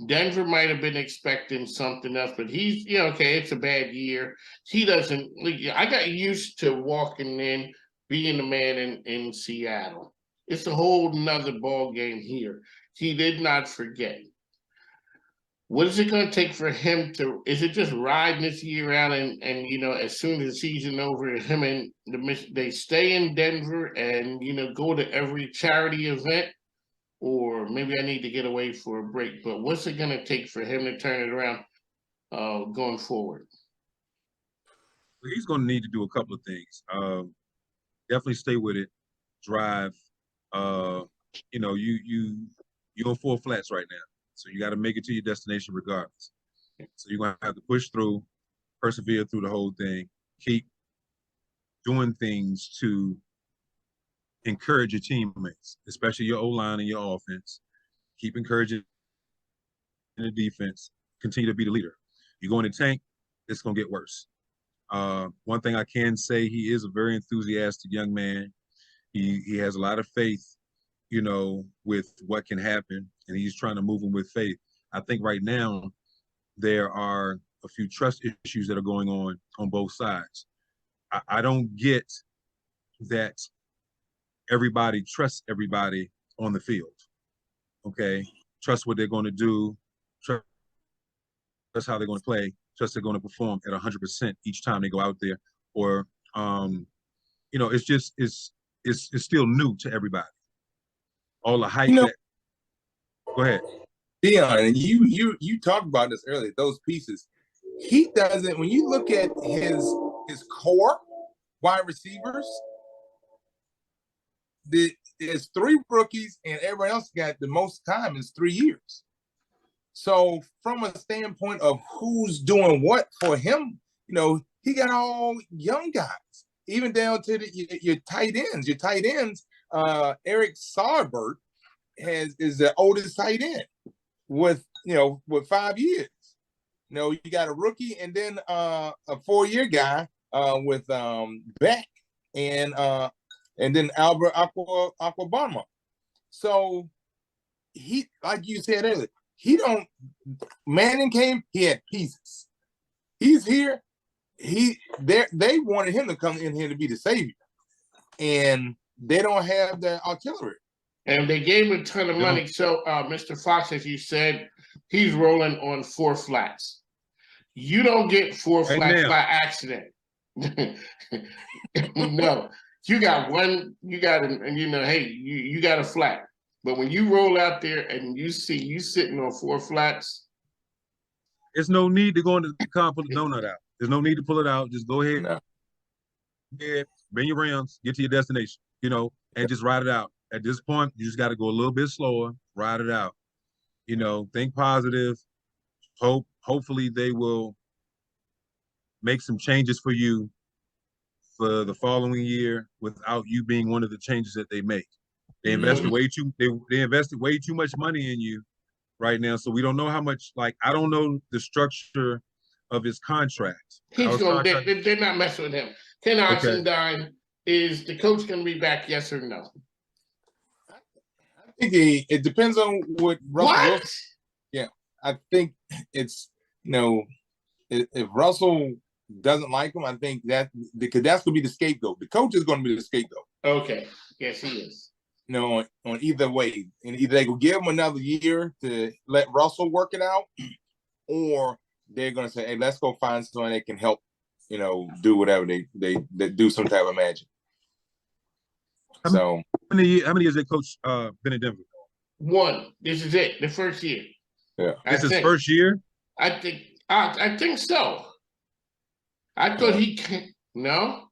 Denver might have been expecting something else, but he's, okay, it's a bad year. He doesn't, I got used to walking in, being the man in Seattle. It's a whole nother ball game here. He did not forget. What is it going to take for him is it just riding this year out and as soon as the season over, him and they stay in Denver and, go to every charity event? Or maybe I need to get away for a break, but what's it going to take for him to turn it around? going forward? He's going to need to do a couple of things. Definitely stay with it, drive. You know, you're on 4 flats right now, so you got to make it to your destination regardless. So you're gonna have to push through, persevere through the whole thing, keep doing things to encourage your teammates, especially your O-line and your offense. Keep encouraging the defense. Continue to be the leader. You go in the tank, it's gonna get worse. One thing I can say, he is a very enthusiastic young man. He has a lot of faith, you know, with what can happen, and he's trying to move them with faith. I think right now there are a few trust issues that are going on both sides. I don't get that everybody trusts everybody on the field. Okay, trust what they're going to do, trust how they're going to play, trust they're going to perform at 100% each time they go out there. Or, you know, it's just it's still new to everybody. All the hype that. Go ahead. Dion, and you talked about this earlier, those pieces. He doesn't, when you look at his core wide receivers, there's 3 rookies and everyone else got the most time is 3 years. So from a standpoint of who's doing what for him, you know, he got all young guys, even down to your tight ends. Your tight ends, Eric Saubert is the oldest tight end with 5 years. You know, you got a rookie and then a 4-year guy with Beck and then Albert Aquabama. So he, like you said earlier, Manning came, he had pieces. He's here. They wanted him to come in here to be the savior, and they don't have the artillery. And they gave him a ton of money. So, Mr. Fox, as you said, he's rolling on 4 flats. You don't get 4 flats by accident. No, you got one. You got, and you know, hey, you got a flat. But when you roll out there and you see you sitting on 4 flats, there's no need to go into the car and pull the donut out. There's no need to pull it out. Just go ahead, bring your rims, get to your destination, you know, and just ride it out. At this point, you just got to go a little bit slower, ride it out. You know, think positive. Hopefully they will make some changes for you for the following year without you being one of the changes that they make. They invested they invested way too much money in you right now, so we don't know how much. Like, I don't know the structure of his contract. He's going. They're not messing with him. Ken Oxendine, is the coach going to be back? Yes or no? I think it depends on what Russell Wilson. Yeah, I think it's, you know, if Russell doesn't like him, I think that because that's going to be the scapegoat. The coach is going to be the scapegoat. Okay. Yes, he is. You know, on either way, and either they will give him another year to let Russell work it out, or they're going to say, "Hey, let's go find someone that can help, you know, do whatever they do some type of magic." So, how many years has coach been in Denver? 1. This is it. The first year. Yeah, this is his first year. I think so. I thought he can. No.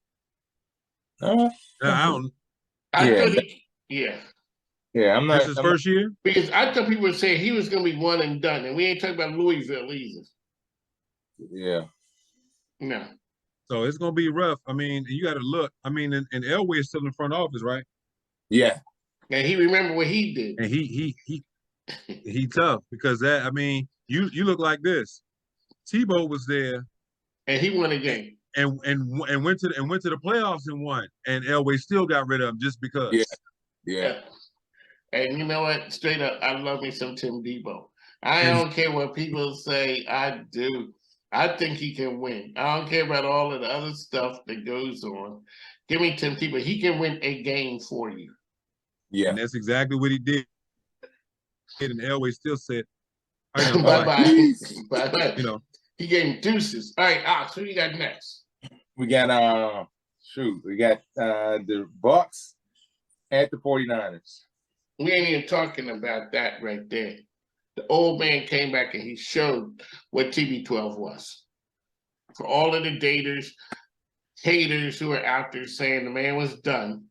I don't. Yeah, I'm not. This is his first year? Because I thought people were saying he was going to be one and done, and we ain't talking about Louisville either. Yeah. No. So it's going to be rough. I mean, you got to look. I mean, and Elway is still in the front office, right? Yeah. And he remember what he did. And he tough because that. I mean, you look like this. Tebow was there, and he won a game. And went to the playoffs and won. And Elway still got rid of him just because. Yeah. And you know what? Straight up, I love me some Tim Tebow. I don't care what people say. I do. I think he can win. I don't care about all of the other stuff that goes on. Give me Tim Tebow. He can win a game for you. Yeah. And that's exactly what he did. And Elway still said, bye-bye. Bye-bye. You know. He gave him deuces. All right, Ox, who you got next? We got the Bucks at the 49ers. We ain't even talking about that right there. The old man came back and he showed what TB12 was. For all of the haters who are out there saying the man was done,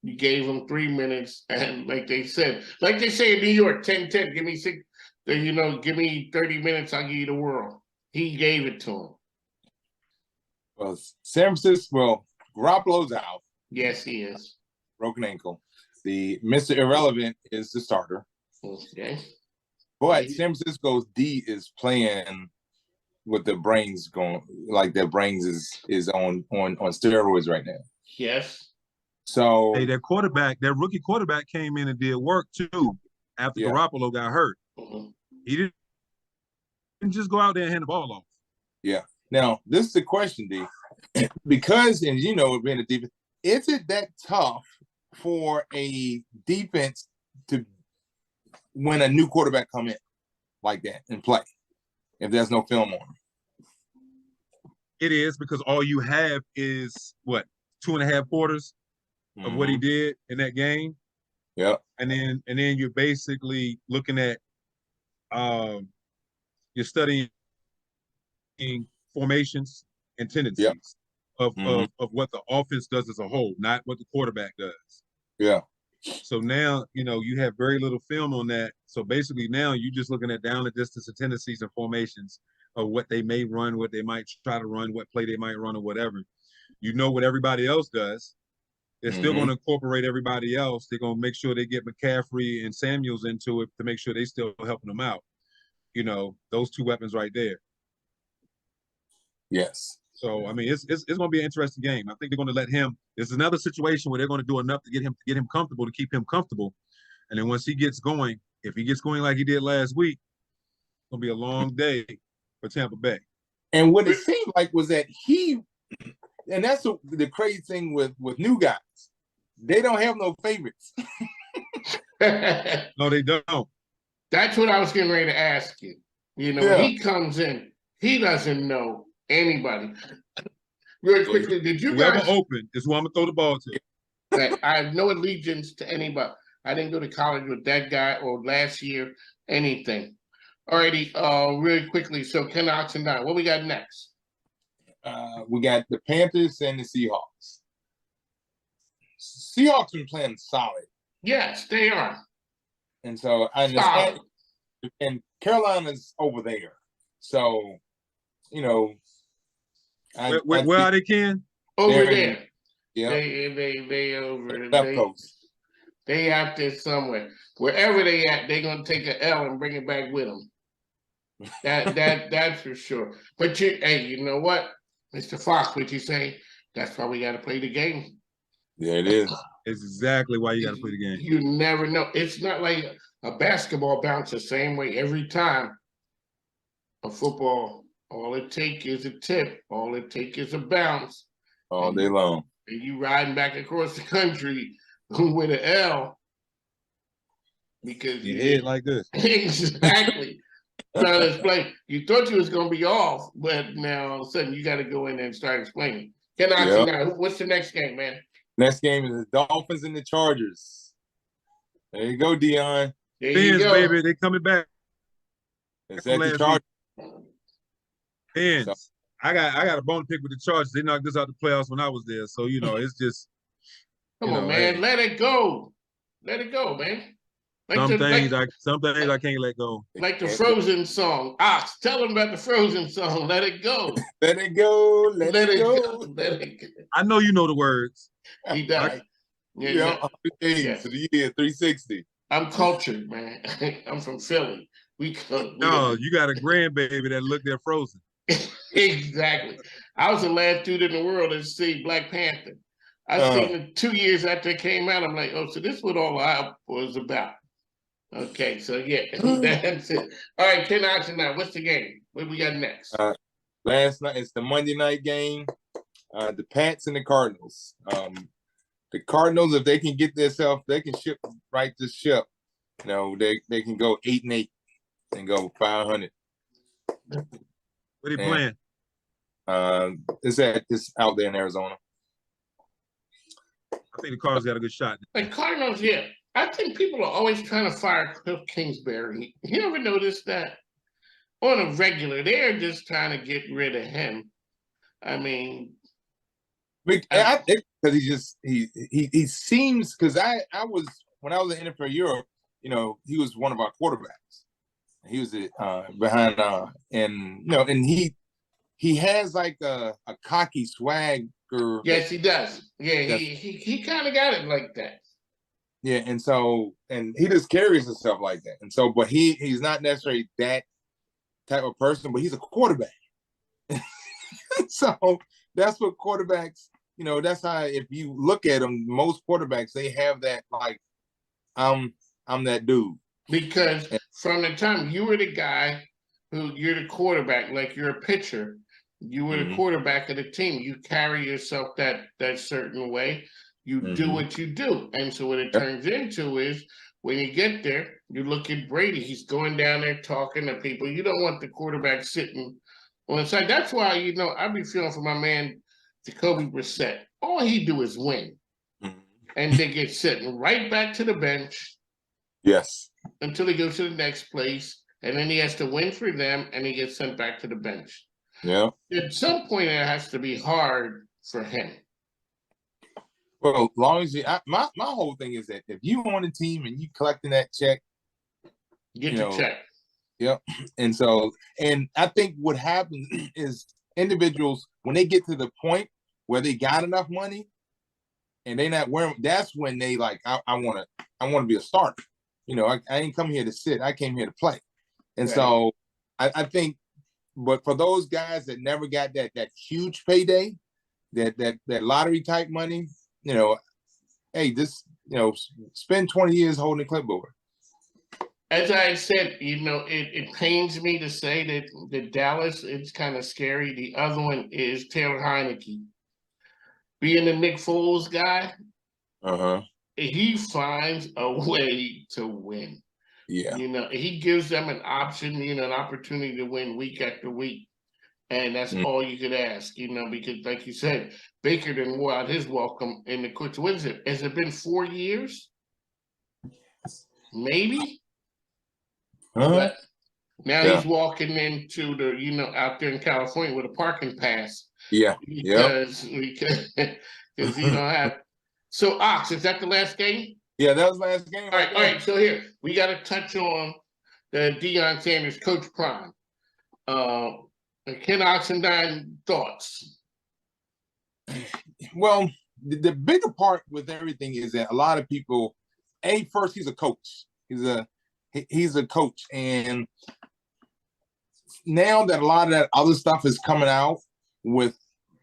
you gave him 3 minutes, and like they say in New York, 10-10, give me 6, give me 30 minutes, I'll give you the world. He gave it to him. Well, San Francisco, Garoppolo's out. Yes, he is. Broken ankle. The Mr. Irrelevant is the starter. Okay. But San Francisco's D is playing with the brains going, like their brains is on steroids right now. Yes. So Hey, that rookie quarterback came in and did work too after Garoppolo got hurt. Mm-hmm. He didn't just go out there and hand the ball off. Yeah. Now, this is the question, D. Because, and being a defense, is it that tough for a defense to when a new quarterback come in like that and play if there's no film on him? It is, because all you have is what, 2.5 quarters of what he did in that game. Yeah. And then you're basically looking at you're studying formations and tendencies of what the offense does as a whole, not what the quarterback does. Yeah. So now, you have very little film on that. So basically now you're just looking at down the distance and tendencies and formations of what they may run, what they might try to run, what play they might run or whatever. You know what everybody else does. They're still going to incorporate everybody else. They're going to make sure they get McCaffrey and Samuels into it to make sure they still helping them out. Those two weapons right there. Yes. So, I mean, it's going to be an interesting game. I think they're going to let him. This is another situation where they're going to do enough to get him comfortable, to keep him comfortable. And then once he gets going, if he gets going like he did last week, it's going to be a long day for Tampa Bay. And what it seemed like was that and that's the crazy thing with new guys. They don't have no favorites. No, they don't. That's what I was getting ready to ask you. When he comes in, he doesn't know anybody. Really quickly, did you Whoever guys open is who I'm gonna throw the ball to. I have no allegiance to anybody. I didn't go to college with that guy or last year, anything. Alrighty, really quickly. So Ken Oxendine, what we got next? We got the Panthers and the Seahawks. Seahawks been playing solid. Yes, they are. And so I understand. And Carolina's over there. So, where are they, Ken? Over there. Yeah. They over the left coast. They out there somewhere. Wherever they at, they're gonna take an L and bring it back with them. That's for sure. But you know what, Mr. Fox, what you say? That's why we got to play the game. Yeah, it is. It's exactly why you got to play the game. You never know. It's not like a basketball bounce the same way every time. A football, all it takes is a tip. All it takes is a bounce. All day long. And you riding back across the country with an L because you hit like this. Exactly. Trying to explain. You thought you was gonna be off, but now all of a sudden you got to go in there and start explaining. Can I see now? What's the next game, man? Next game is the Dolphins and the Chargers. There you go, Dion. There Fans, you go. baby, they coming back. It's at the Chargers. Fans, So, I got a bone to pick with the Chargers. They knocked us out the playoffs when I was there, so it's just. Come on, man. Hey, let it go. Let it go, man. Some things I can't let go. Like the Frozen song. Ox, tell them about the Frozen song. Let it go. Let it go. Let it go. Let it go. I know you know the words. He does. Yeah, 100 days to the year, 360. I'm cultured, man. I'm from Philly. We No, you got a grandbaby that looked at Frozen. Exactly. I was the last dude in the world to see Black Panther. I seen it 2 years after it came out. I'm like, oh, so this is what all the hype was about. Okay, so yeah, that's it. All right, Ken Oxen now. What's the game? What we got next? Last night, it's the Monday night game. The Pats and the Cardinals. The Cardinals, if they can get themselves, they can right this ship. They can go 8-8 and go 500. What are they playing? It's out there in Arizona. I think the Cardinals got a good shot. Like Cardinals, yeah. I think people are always trying to fire Cliff Kingsbury. You ever notice that? On a regular, they're just trying to get rid of him. I mean, I think because he seems, because I was, when I was in NFL Europe, you know, he was one of our quarterbacks. He was behind and you know, and he has like a cocky swagger. yes, he does. Yeah, Yes. he kind of got it like that. Yeah, and so, and he just carries himself like that. And so, but he's not necessarily that type of person, but he's a quarterback. So that's what quarterbacks, you know, that's how, if you look at them, most quarterbacks, they have that, like, I'm that dude. Because from the time you were the guy who you're the quarterback, like you're a pitcher, you were the quarterback of the team. You carry yourself that certain way. You do what you do. And so what it turns into is when you get there, you look at Brady. He's going down there talking to people. You don't want the quarterback sitting on the side. That's why, you know, I be feeling for my man Jacoby Brissett. All he do is win. And they get sitting right back to the bench. Yes. Until he goes to the next place, and then he has to win for them, and he gets sent back to the bench. Yeah. At some point, it has to be hard for him. Well, as long as my whole thing is that if you on a team and you collecting that check, Get your check. Yep. And so, and I think what happens is individuals, when they get to the point where they got enough money and they not wearing, that's when they like, I want to be a starter. You know, I ain't come here to sit. I came here to play. And so I think, but for those guys that never got that huge payday, that lottery type money, you know, hey, this, you know, spend 20 years holding a clipboard. As I said, you know, it pains me to say that the Dallas, it's kind of scary. The other one is Taylor Heineke. Being the Nick Foles guy, he finds a way to win. Yeah. You know, he gives them an option, you know, an opportunity to win week after week. And that's all you could ask, you know, because like you said, Baker didn't wore out his welcome in the courts. What is it? Has it been 4 years? Maybe? But now he's walking into the, you know, out there in California with a parking pass. Yeah. Because he don't have. So, Ox, is that the last game? Yeah, that was the last game. All right. So here, we got to touch on the Deion Sanders, Coach Prime. Ken Oxendine, thoughts? Well, the bigger part with everything is that a lot of people, first, he's a coach. He's a coach. And now that a lot of that other stuff is coming out with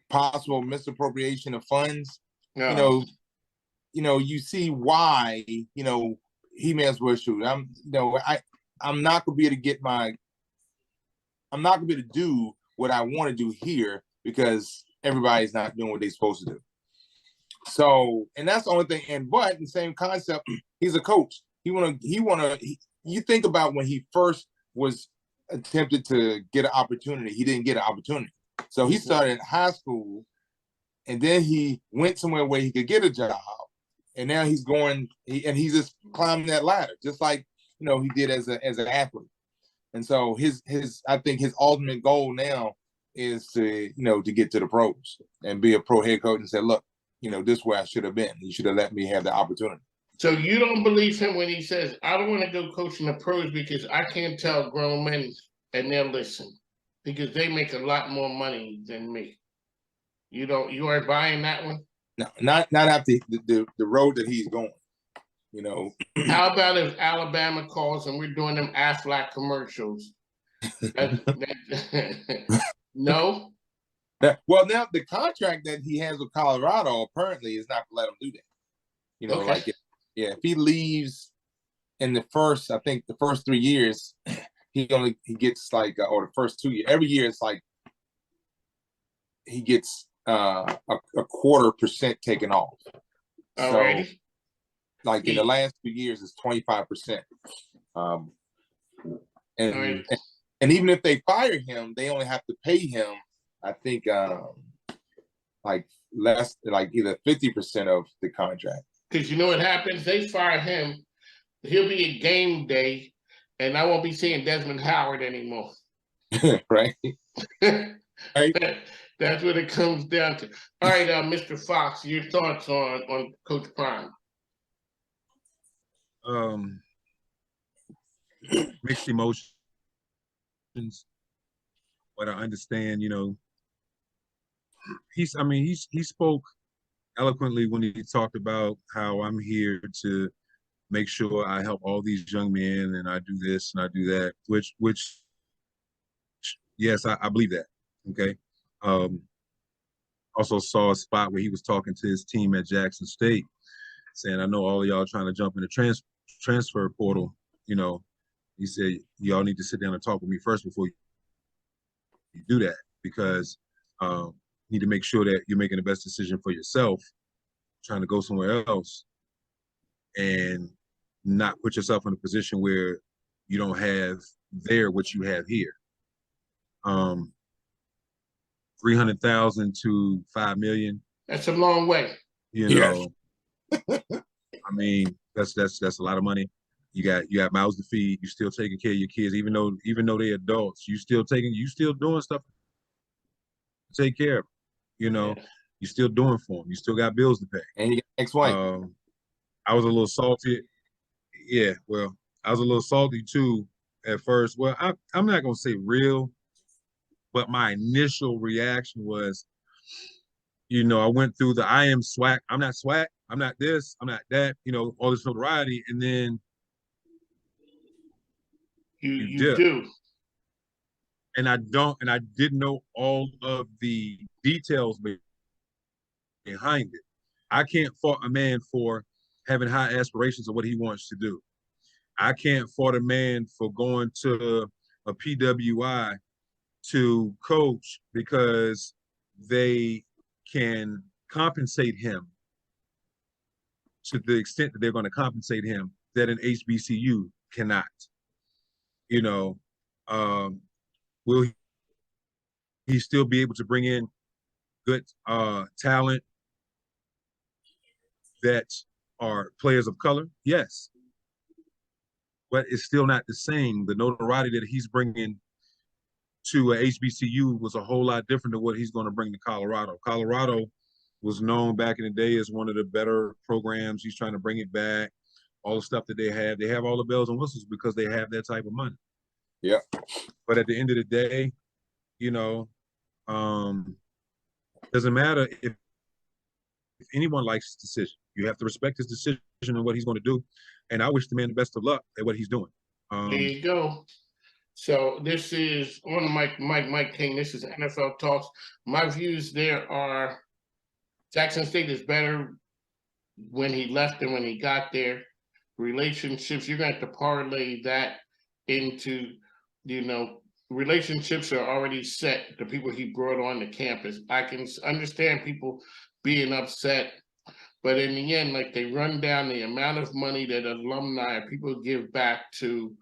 possible misappropriation of funds, you know, you see why, you know, he may as well shoot. I'm not gonna be able to I'm not gonna be able to do what I want to do here because everybody's not doing what they're supposed to do. So, and that's the only thing. But the same concept, he's a coach. You think about when he first was attempted to get an opportunity, he didn't get an opportunity. So he started high school, and then he went somewhere where he could get a job, and now he's he's just climbing that ladder, just like, you know, he did as an athlete. And so I think his ultimate goal now is to, you know, to get to the pros and be a pro head coach and say, look, you know, this is where I should have been. You should have let me have the opportunity. So you don't believe him when he says, I don't want to go coach in the pros because I can't tell grown men and they'll listen because they make a lot more money than me. You aren't buying that one? No, not after the road that he's going, you know. How about if Alabama calls and we're doing them Aflac commercials? No? Well, now the contract that he has with Colorado apparently is not to let him do that. You know, like, if he leaves in the first 3 years, he gets like, or the first 2 years, every year it's like he gets a 0.25% taken off. Alrighty. So, like in the last 2 years, it's 25%. And even if they fire him, they only have to pay him, I think, like less, like either 50% of the contract. Because you know what happens? They fire him. He'll be a game day, and I won't be seeing Desmond Howard anymore. Right. Right. That's what it comes down to. All right, Mr. Fox, your thoughts on Coach Prime? Mixed emotions, but I understand, he spoke eloquently when he talked about how I'm here to make sure I help all these young men and I do this and I do that, which yes, I believe that. Okay. Also saw a spot where he was talking to his team at Jackson State, saying, I know all of y'all trying to jump in the transfer portal. He said, y'all need to sit down and talk with me first before you do that, because you need to make sure that you're making the best decision for yourself, trying to go somewhere else and not put yourself in a position where you don't have there what you have here. 300,000 to 5 million. That's a long way. Yes. I mean, that's a lot of money. You got mouths to feed. You still taking care of your kids, even though they're adults. You still doing stuff to take care of them. You still doing for them. You still got bills to pay. And you got ex-wife. I was a little salty. Yeah, well, I was a little salty too at first. Well, I'm not gonna say real, but my initial reaction was, I went through the I am swag. I'm not swag. I'm not this. I'm not that. All this notoriety, and then you do. And I didn't know all of the details behind it. I can't fault a man for having high aspirations of what he wants to do. I can't fault a man for going to a PWI to coach because they can compensate him to the extent that they're going to compensate him that an HBCU cannot. Will he still be able to bring in good talent that are players of color? Yes. But it's still not the same. The notoriety that he's bringing to a HBCU was a whole lot different than what he's going to bring to Colorado. Colorado was known back in the day as one of the better programs. He's trying to bring it back. All the stuff that they have all the bells and whistles because they have that type of money. Yeah. But at the end of the day, doesn't matter if anyone likes his decision. You have to respect his decision and what he's going to do. And I wish the man the best of luck at what he's doing. There you go. So this is on Mike King. This is NFL Talks. My views there are Jackson State is better when he left than when he got there. Relationships, you're going to have to parlay that into, relationships are already set. The people he brought on the campus. I can understand people being upset, but in the end, like they run down the amount of money that alumni people give back to,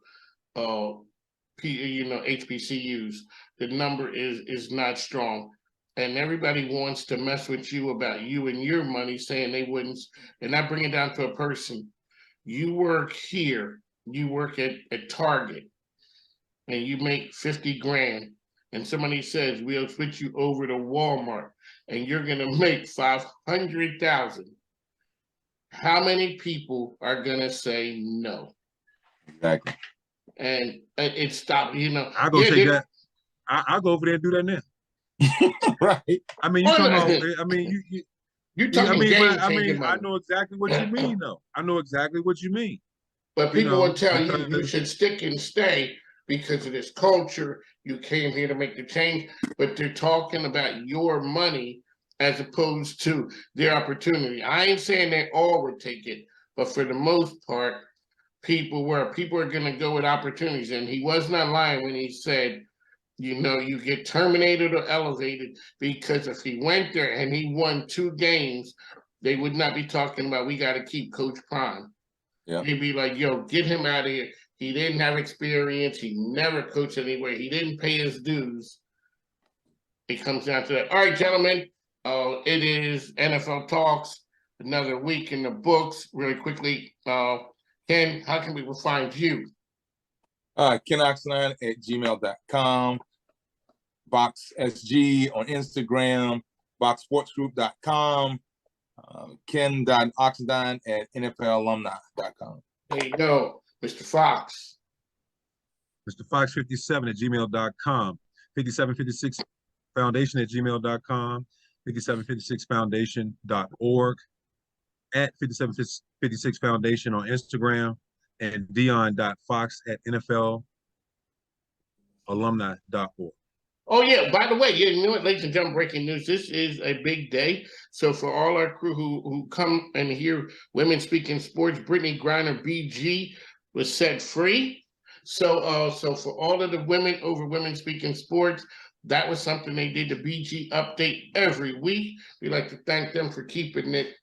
HBCUs. The number is not strong, and everybody wants to mess with you about you and your money, saying they wouldn't. And I bring it down to a person. You work here. You work at Target. And you make 50 grand, and somebody says, we'll switch you over to Walmart, and you're going to make 500,000. How many people are going to say no? Exactly. And it stopped, I'll go take that. I'll go over there and do that now. Right. I mean, you talking about, I mean, you're talking games. I know exactly what you mean, though. I know exactly what you mean. But people will tell you should stick and stay because of this culture. You came here to make the change, but they're talking about your money as opposed to their opportunity. I ain't saying they all would take it, but for the most part, people are going to go with opportunities. And he was not lying when he said, you get terminated or elevated, because if he went there and he won 2 games, they would not be talking about, we got to keep Coach Prime. Yeah. They'd be like, yo, get him out of here. He didn't have experience. He never coached anywhere. He didn't pay his dues. It comes down to that. All right, gentlemen, it is NFL Talks. another week in the books. Really quickly, Ken, how can we find you? KenOxnine@gmail.com, BoxSG on Instagram, BoxSportsGroup.com, Ken.Oxendine@NFLalumni.com. There you go, Mr. Fox. Mr. Fox57@gmail.com, 5756 Foundation@gmail.com, 5756foundation.org, at 5756 Foundation on Instagram, and Dion.Fox@NFLalumni.org. Oh yeah, by the way, you know what, ladies and gentlemen, breaking news. This is a big day. So for all our crew who come and hear women speaking sports, Brittany Griner, BG, was set free. So so for all of the women over women speaking sports, that was something they did, the BG update every week. We like to thank them for keeping it,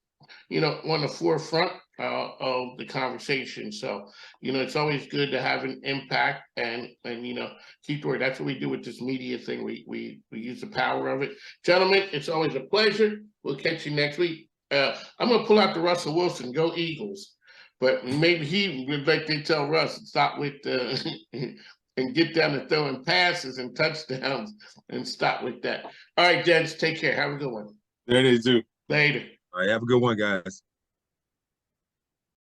you know, on the forefront of the conversation. So, you know, it's always good to have an impact and you know, keep the word. That's what we do with this media thing. We use the power of it. Gentlemen, it's always a pleasure. We'll catch you next week. I'm gonna pull out the Russell Wilson, go Eagles. But maybe he would like they tell Russ, stop with and get down to throwing passes and touchdowns and stop with that. All right, gents, take care. Have a good one. There it is, too. Later. All right, have a good one, guys.